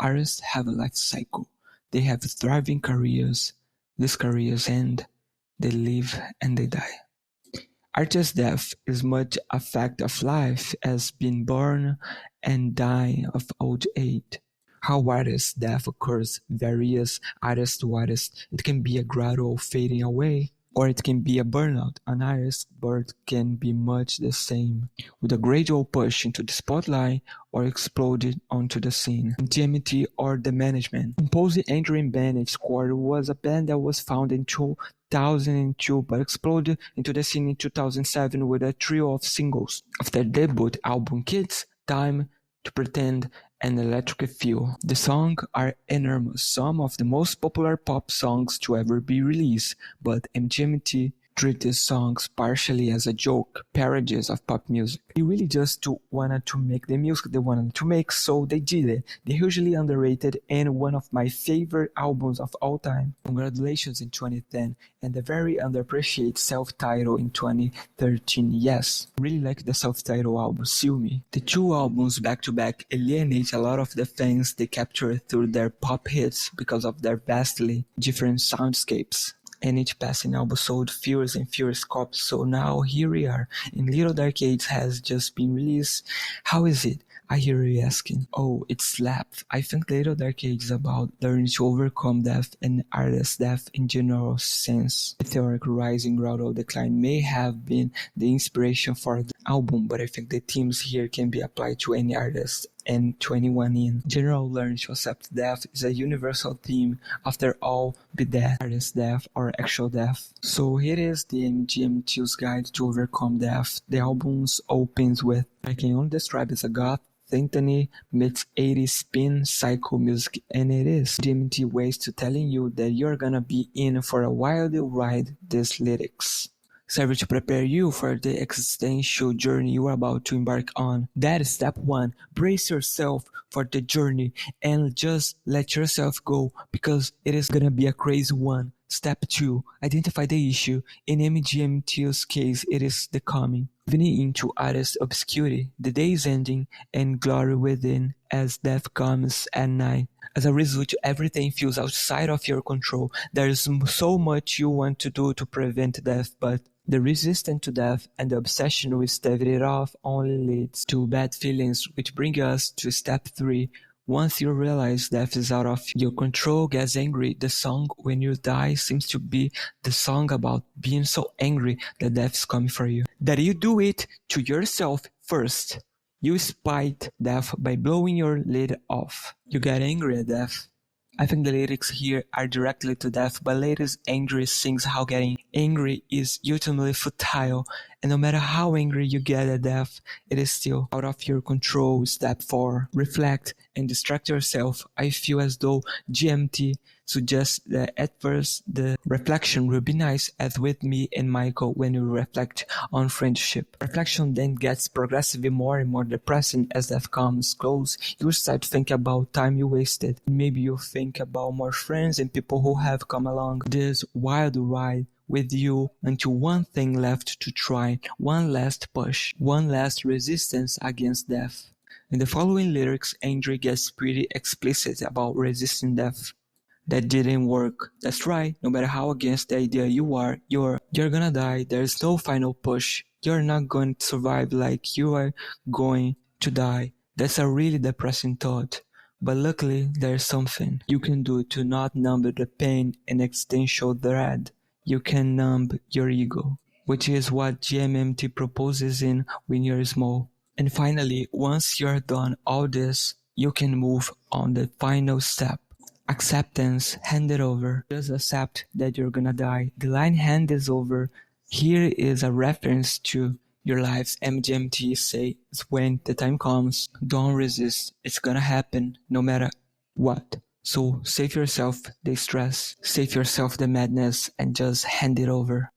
artists have a life cycle. They have thriving careers. These careers end, they live and they die. Artist death is much a fact of life as being born and dying of old age. How artist death occurs varies artist to artist. It can be a gradual fading away, or it can be a burnout. An artist's birth can be much the same, with a gradual push into the spotlight or exploded onto the scene. Intimity or the management. Composing Adrian Bennett's Squad was a band that was founded in 2002 but exploded into the scene in 2007 with a trio of singles. Of their debut album Kids, Time to Pretend, and Electric Feel. The songs are enormous, some of the most popular pop songs to ever be released, but MGMT treat these songs partially as a joke, parodies of pop music. They really just wanted to make the music they wanted to make, so they did it. They're hugely underrated and one of my favorite albums of all time. Congratulations in 2010 and the very underappreciated self-titled in 2013. Yes, really like the self-titled album, Sue Me. The two albums back-to-back alienate a lot of the fans they capture through their pop hits because of their vastly different soundscapes. And each passing album sold fewer and fewer copies, so now here we are, and Little Dark Age has just been released. How is it? I hear you asking. Oh, it slaps. I think Little Dark Age is about learning to overcome death and artist death in general sense. The theoretical rising gradual decline may have been the inspiration for the album, but I think the themes here can be applied to any artist and to anyone in general. Learn to accept death is a universal theme, after all, be that artist death or actual death. So here is the MGMT's guide to overcome death. The album opens with, I can only describe as a goth symphony meets 80s spin psycho music, and it is MGMT ways to telling you that you're gonna be in for a wild ride. These lyrics serve to prepare you for the existential journey you are about to embark on. That is step 1. Brace yourself for the journey and just let yourself go, because it is gonna be a crazy one. Step 2. Identify the issue. In MGMT's case, it is the coming. Moving into artist obscurity, the day is ending, and glory within as death comes at night. As a result, everything feels outside of your control. There is so much you want to do to prevent death, but the resistance to death and the obsession with staving it off only leads to bad feelings, which bring us to step 3. Once you realize death is out of your control, get angry. The song When You Die seems to be the song about being so angry that death is coming for you. That you do it to yourself first. You spite death by blowing your lid off. You get angry at death. I think the lyrics here are directly to death, but Ladies Angry sings how getting angry is ultimately futile, and no matter how angry you get at death, it is still out of your control. Step 4. Reflect and distract yourself. I feel as though GMT suggests that at first the reflection will be nice, as with me and Michael when we reflect on friendship. Reflection then gets progressively more and more depressing as death comes close. You start to think about time you wasted. Maybe you think about more friends and people who have come along this wild ride with you until one thing left to try, one last push, one last resistance against death. In the following lyrics, Andre gets pretty explicit about resisting death. That didn't work. That's right. No matter how against the idea you are, you're gonna die. There's no final push. You're not going to survive like you are going to die. That's a really depressing thought. But luckily, there's something you can do to not numb the pain and existential dread. You can numb your ego, which is what GMMT proposes in When You're Small. And finally, once you're done all this, you can move on the final step. Acceptance, hand it over. Just accept that you're gonna die. The line hand is over here is a reference to your life's MGMT says when the time comes, don't resist. It's gonna happen no matter what. So save yourself the stress, save yourself the madness, and just hand it over.